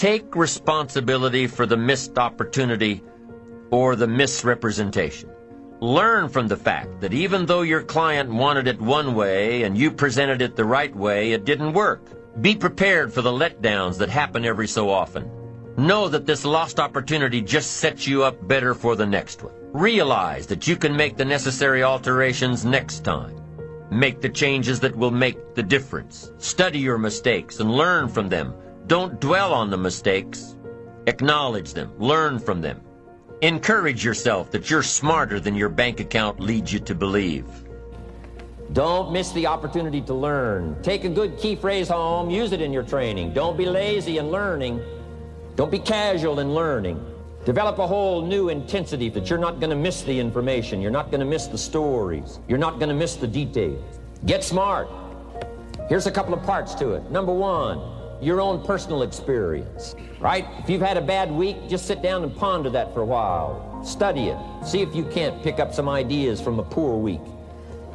take responsibility for the missed opportunity or the misrepresentation. Learn from the fact that even though your client wanted it one way and you presented it the right way, it didn't work. Be prepared for the letdowns that happen every so often. Know that this lost opportunity just sets you up better for the next one. Realize that you can make the necessary alterations next time. Make the changes that will make the difference. Study your mistakes and learn from them. Don't dwell on the mistakes. Acknowledge them. Learn from them. Encourage yourself that you're smarter than your bank account leads you to believe. Don't miss the opportunity to learn. Take a good key phrase home, use it in your training. Don't be lazy in learning. Don't be casual in learning. Develop a whole new intensity that you're not going to miss the information. You're not going to miss the stories. You're not going to miss the details. Get smart. Here's a couple of parts to it. Number one, your own personal experience, right? If you've had a bad week, just sit down and ponder that for a while. Study it. See if you can't pick up some ideas from a poor week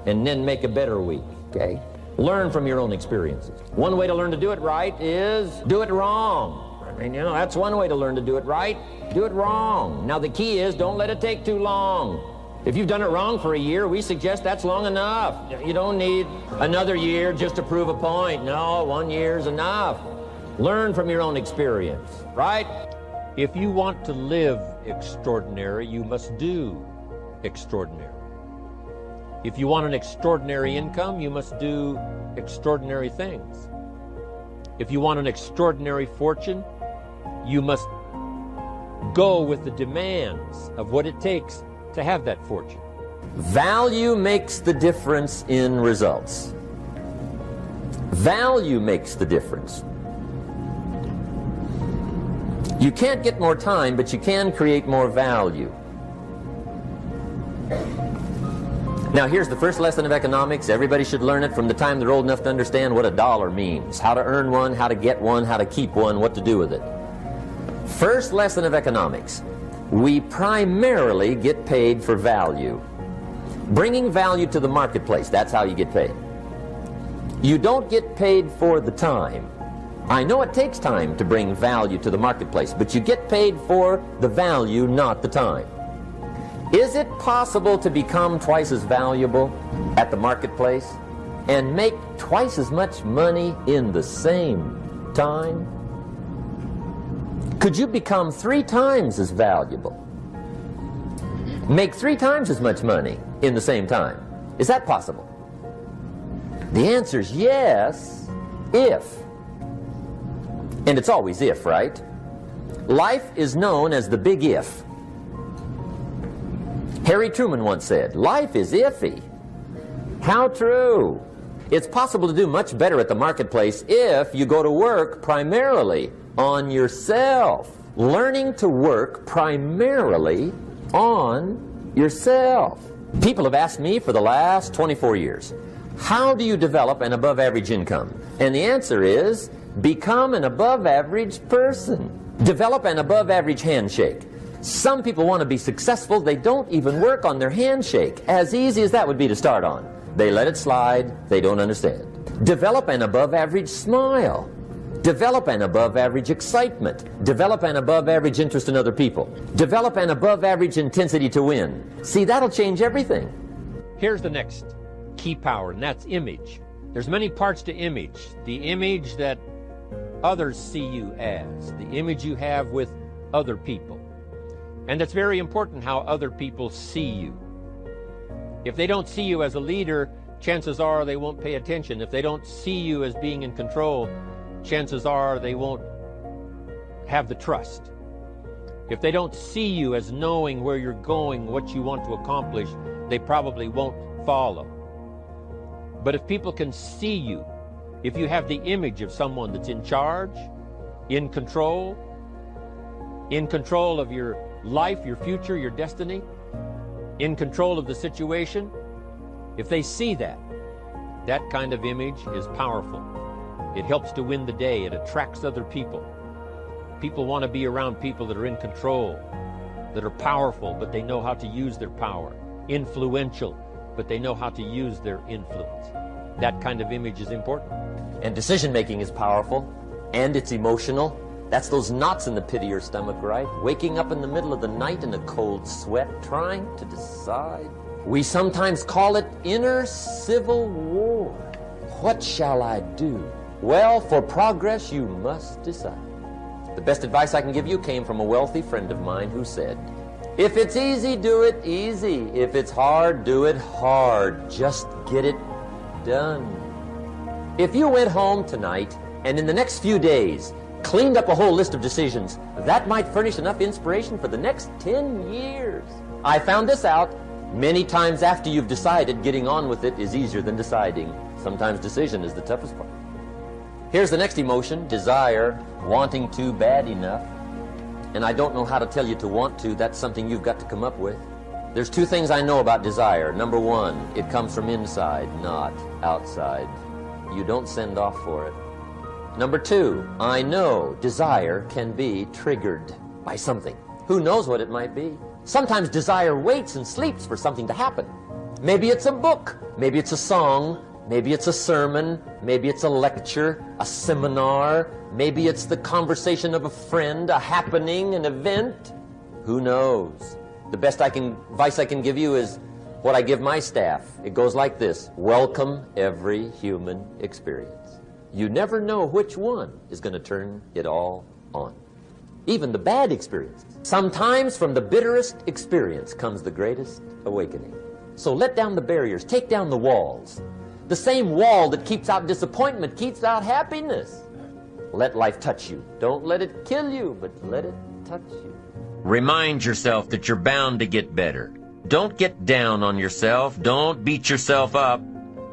and then make a better week, okay? Learn from your own experiences. One way to learn to do it right is do it wrong. I mean, that's one way to learn to do it right. Do it wrong. Now, the key is don't let it take too long. If you've done it wrong for a year, we suggest that's long enough. You don't need another year just to prove a point. No, 1 year's enough. Learn from your own experience, right? If you want to live extraordinary, you must do extraordinary. If you want an extraordinary income, you must do extraordinary things. If you want an extraordinary fortune, you must go with the demands of what it takes to have that fortune. Value makes the difference in results. Value makes the difference. You can't get more time, but you can create more value. Now, here's the first lesson of economics. Everybody should learn it from the time they're old enough to understand what a dollar means, how to earn one, how to get one, how to keep one, what to do with it. First lesson of economics. We primarily get paid for value. Bringing value to the marketplace, that's how you get paid. You don't get paid for the time. I know it takes time to bring value to the marketplace, but you get paid for the value, not the time. Is it possible to become twice as valuable at the marketplace and make twice as much money in the same time? Could you become 3 times as valuable? Make 3 times as much money in the same time? Is that possible? The answer is yes, if. And it's always if, right? Life is known as the big if. Harry Truman once said, life is iffy. How true. It's possible to do much better at the marketplace if you go to work primarily on yourself. Learning to work primarily on yourself. People have asked me for the last 24 years, how do you develop an above-average income? And the answer is, become an above-average person. Develop an above-average handshake. Some people want to be successful, they don't even work on their handshake. As easy as that would be to start on. They let it slide, they don't understand. Develop an above-average smile. Develop an above-average excitement. Develop an above-average interest in other people. Develop an above-average intensity to win. See, that'll change everything. Here's the next key power, and that's image. There's many parts to image. The image that others see you as, the image you have with other people. And it's very important how other people see you. If they don't see you as a leader, chances are they won't pay attention. If they don't see you as being in control, chances are they won't have the trust. If they don't see you as knowing where you're going, what you want to accomplish, they probably won't follow. But if people can see you, if you have the image of someone that's in charge, in control of your life, your future, your destiny, in control of the situation, if they see that, that kind of image is powerful. It helps to win the day. It attracts other people. People want to be around people that are in control, that are powerful, but they know how to use their power. Influential, but they know how to use their influence. That kind of image is important. And decision-making is powerful, and it's emotional, That's those knots in the pit of your stomach, right? Waking up in the middle of the night in a cold sweat, trying to decide. We sometimes call it inner civil war. What shall I do? Well, for progress, you must decide. The best advice I can give you came from a wealthy friend of mine who said, if it's easy, do it easy. If it's hard, do it hard. Just get it done. If you went home tonight and in the next few days cleaned up a whole list of decisions, that might furnish enough inspiration for the next 10 years. I found this out many times after you've decided. Getting on with it is easier than deciding. Sometimes decision is the toughest part. Here's the next emotion, desire, wanting to bad enough. And I don't know how to tell you to want to. That's something you've got to come up with. There's two things I know about desire. Number one, it comes from inside, not outside. You don't send off for it. Number two, I know desire can be triggered by something. Who knows what it might be? Sometimes desire waits and sleeps for something to happen. Maybe it's a book, maybe it's a song, maybe it's a sermon, maybe it's a lecture, a seminar, maybe it's the conversation of a friend, a happening, an event. Who knows? The best advice I can give you is what I give my staff. It goes like this: welcome every human experience. You never know which one is going to turn it all on. Even the bad experiences. Sometimes from the bitterest experience comes the greatest awakening. So let down the barriers, take down the walls. The same wall that keeps out disappointment keeps out happiness. Let life touch you. Don't let it kill you, but let it touch you. Remind yourself that you're bound to get better. Don't get down on yourself. Don't beat yourself up.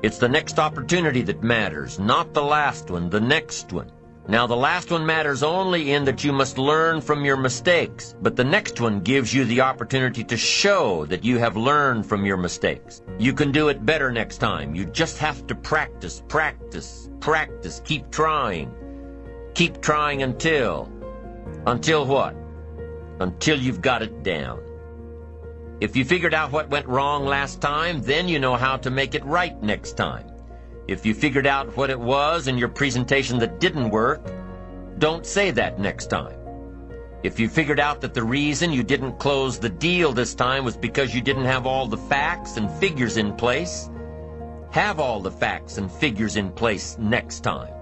It's the next opportunity that matters, not the last one, the next one. Now, the last one matters only in that you must learn from your mistakes, but the next one gives you the opportunity to show that you have learned from your mistakes. You can do it better next time. You just have to practice, practice, practice. Keep trying. Keep trying until what? Until you've got it down. If you figured out what went wrong last time, then you know how to make it right next time. If you figured out what it was in your presentation that didn't work, don't say that next time. If you figured out that the reason you didn't close the deal this time was because you didn't have all the facts and figures in place, have all the facts and figures in place next time.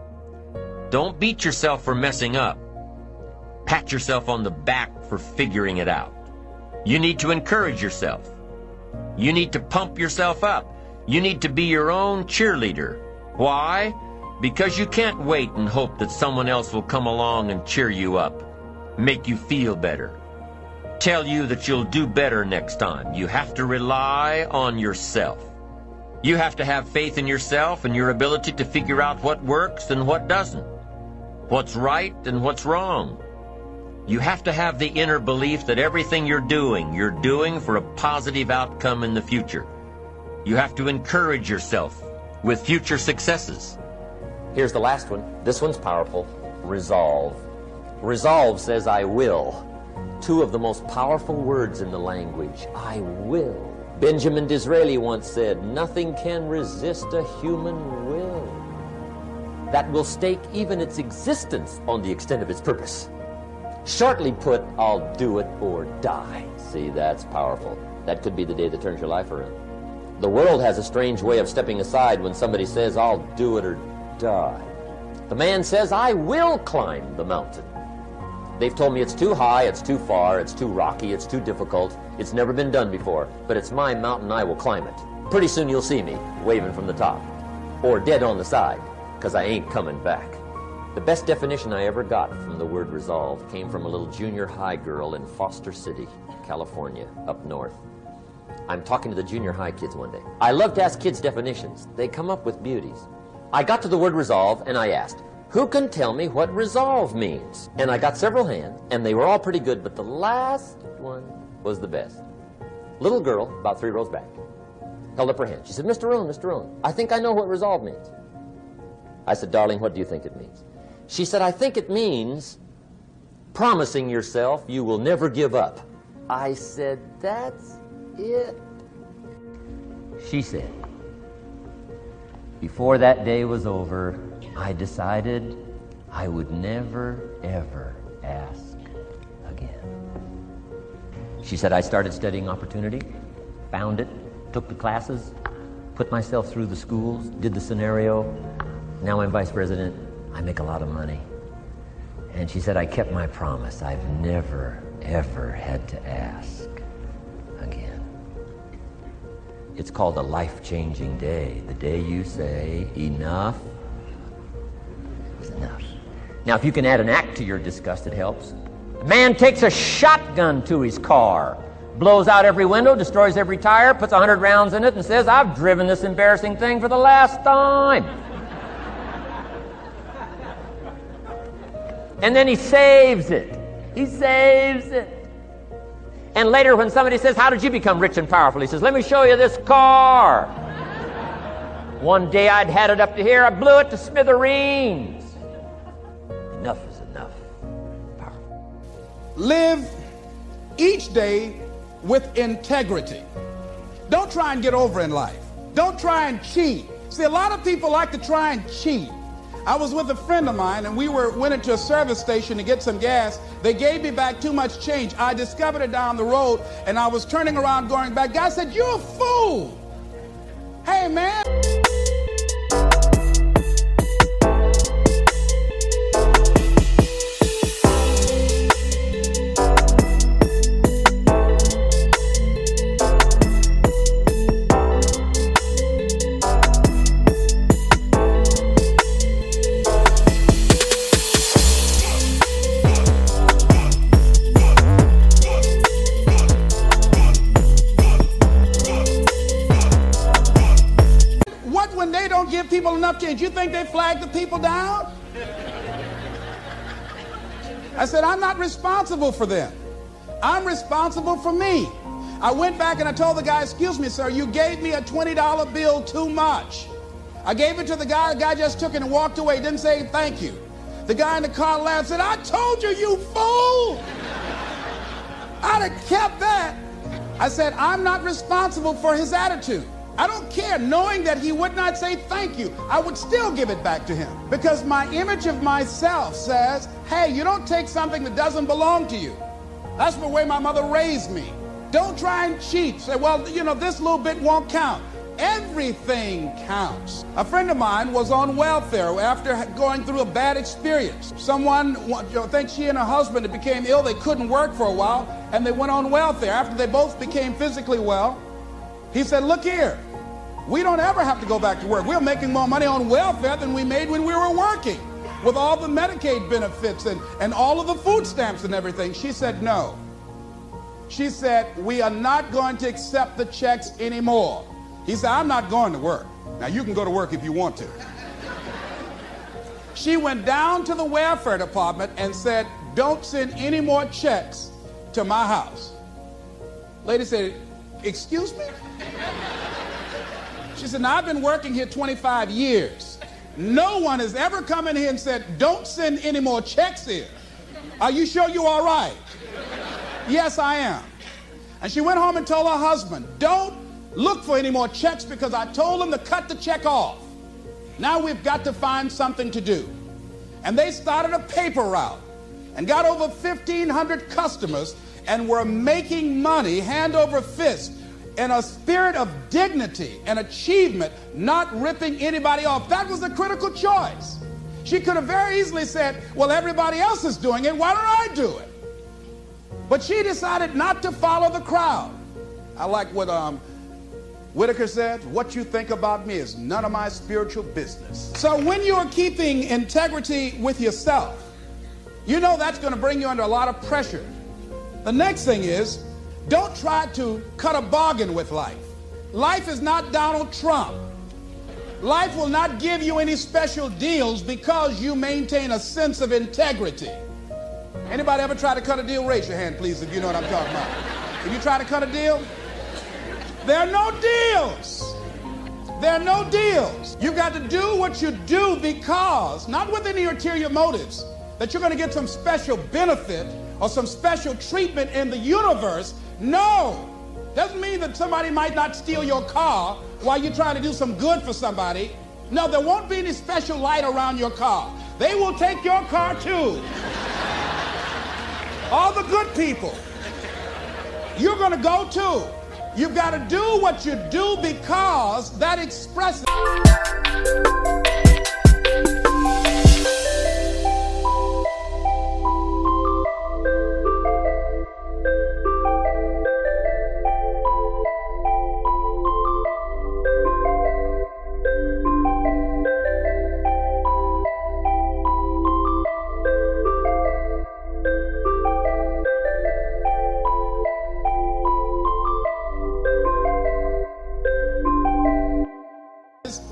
Don't beat yourself for messing up. Pat yourself on the back for figuring it out. You need to encourage yourself. You need to pump yourself up. You need to be your own cheerleader. Why? Because you can't wait and hope that someone else will come along and cheer you up, make you feel better, tell you that you'll do better next time. You have to rely on yourself. You have to have faith in yourself and your ability to figure out what works and what doesn't, what's right and what's wrong. You have to have the inner belief that everything you're doing for a positive outcome in the future. You have to encourage yourself with future successes. Here's the last one. This one's powerful. Resolve. Resolve says, I will. Two of the most powerful words in the language. I will. Benjamin Disraeli once said, nothing can resist a human will that will stake even its existence on the extent of its purpose. Shortly put, I'll do it or die. See, that's powerful. That could be the day that turns your life around. The world has a strange way of stepping aside when somebody says, I'll do it or die. The man says, I will climb the mountain. They've told me it's too high, it's too far, it's too rocky, it's too difficult, it's never been done before, but it's my mountain, I will climb it. Pretty soon you'll see me waving from the top, or dead on the side, because I ain't coming back. The best definition I ever got from the word resolve came from a little junior high girl in Foster City, California, up north. I'm talking to the junior high kids one day. I love to ask kids definitions. They come up with beauties. I got to the word resolve and I asked, who can tell me what resolve means? And I got several hands, and they were all pretty good, but the last one was the best. Little girl, about 3 rows back, held up her hand. She said, Mr. Rohn, I think I know what resolve means. I said, darling, what do you think it means? She said, I think it means promising yourself you will never give up. I said, that's it. She said, before that day was over, I decided I would never, ever ask again. She said, I started studying opportunity, found it, took the classes, put myself through the schools, did the scenario. Now I'm vice president. I make a lot of money. And she said, I kept my promise. I've never, ever had to ask again. It's called a life-changing day. The day you say, enough is enough. Now, if you can add an act to your disgust, it helps. A man takes a shotgun to his car, blows out every window, destroys every tire, puts 100 rounds in it, and says, I've driven this embarrassing thing for the last time. And then he saves it. He saves it. And later when somebody says, how did you become rich and powerful? He says, let me show you this car. One day I'd had it up to here. I blew it to smithereens. Enough is enough. Powerful. Live each day with integrity. Don't try and get over in life. Don't try and cheat. See, a lot of people like to try and cheat. I was with a friend of mine, and we went into a service station to get some gas. They gave me back too much change. I discovered it down the road, and I was turning around going back. Guy said, you're a fool. Hey, man. Give people enough change. You think they flag the people down? I said, I'm not responsible for them. I'm responsible for me. I went back and I told the guy, excuse me, sir, you gave me a $20 bill too much. I gave it to the guy just took it and walked away, didn't say thank you. The guy in the car laughed, said, I told you, you fool. I'd have kept that. I said, I'm not responsible for his attitude. I don't care, knowing that he would not say thank you, I would still give it back to him. Because my image of myself says, hey, you don't take something that doesn't belong to you. That's the way my mother raised me. Don't try and cheat. Say, well, you know, this little bit won't count. Everything counts. A friend of mine was on welfare after going through a bad experience. Someone, I think she and her husband became ill. They couldn't work for a while, and they went on welfare. After they both became physically well, he said, look here, we don't ever have to go back to work. We're making more money on welfare than we made when we were working, with all the Medicaid benefits and all of the food stamps and everything. She said, no. She said, we are not going to accept the checks anymore. He said, I'm not going to work. Now, you can go to work if you want to. She went down to the welfare department and said, don't send any more checks to my house. Lady said, excuse me? She said, now I've been working here 25 years. No one has ever come in here and said, don't send any more checks here. Are you sure you're all right? Yes, I am. And she went home and told her husband, don't look for any more checks because I told him to cut the check off. Now we've got to find something to do. And they started a paper route and got over 1,500 customers and were making money hand over fist in a spirit of dignity and achievement, not ripping anybody off. That was a critical choice. She could have very easily said, well, everybody else is doing it, why don't I do it? But she decided not to follow the crowd. I like what Whitaker said, what you think about me is none of my spiritual business. So when you're keeping integrity with yourself, you know that's going to bring you under a lot of pressure. The next thing is, don't try to cut a bargain with life. Life is not Donald Trump. Life will not give you any special deals because you maintain a sense of integrity. Anybody ever try to cut a deal? Raise your hand, please, if you know what I'm talking about. If you try to cut a deal, there are no deals. There are no deals. You've got to do what you do because, not with any ulterior motives, that you're going to get some special benefit or some special treatment in the universe. No. Doesn't mean that somebody might not steal your car while you're trying to do some good for somebody. No, there won't be any special light around your car. They will take your car too. All the good people. You're going to go too. You've got to do what you do because that expresses.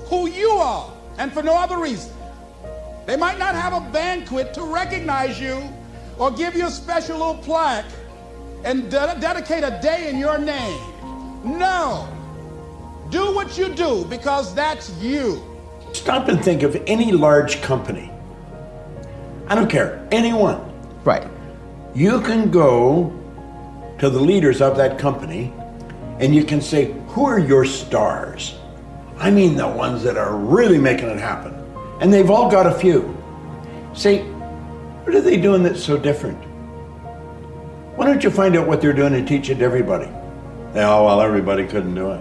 Who you are, and for no other reason. They might not have a banquet to recognize you or give you a special little plaque and dedicate a day in your name. No. Do what you do because that's you. Stop and think of any large company. I don't care, anyone. Right. You can go to the leaders of that company and you can say, who are your stars? I mean the ones that are really making it happen. And they've all got a few. Say, what are they doing that's so different? Why don't you find out what they're doing and teach it to everybody? Oh, well, everybody couldn't do it.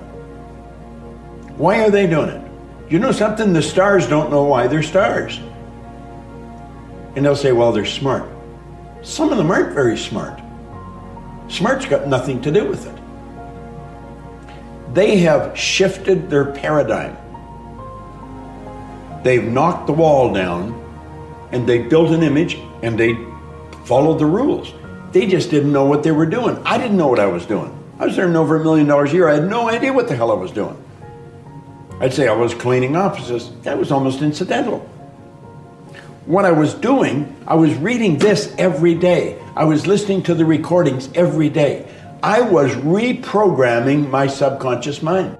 Why are they doing it? You know something? The stars don't know why they're stars. And they'll say, well, they're smart. Some of them aren't very smart. Smart's got nothing to do with it. They have shifted their paradigm. They've knocked the wall down and they built an image and they followed the rules. They just didn't know what they were doing. I didn't know what I was doing. I was earning over $1 million a year. I had no idea what the hell I was doing. I'd say I was cleaning offices. That was almost incidental. What I was doing, I was reading this every day. I was listening to the recordings every day. I was reprogramming my subconscious mind.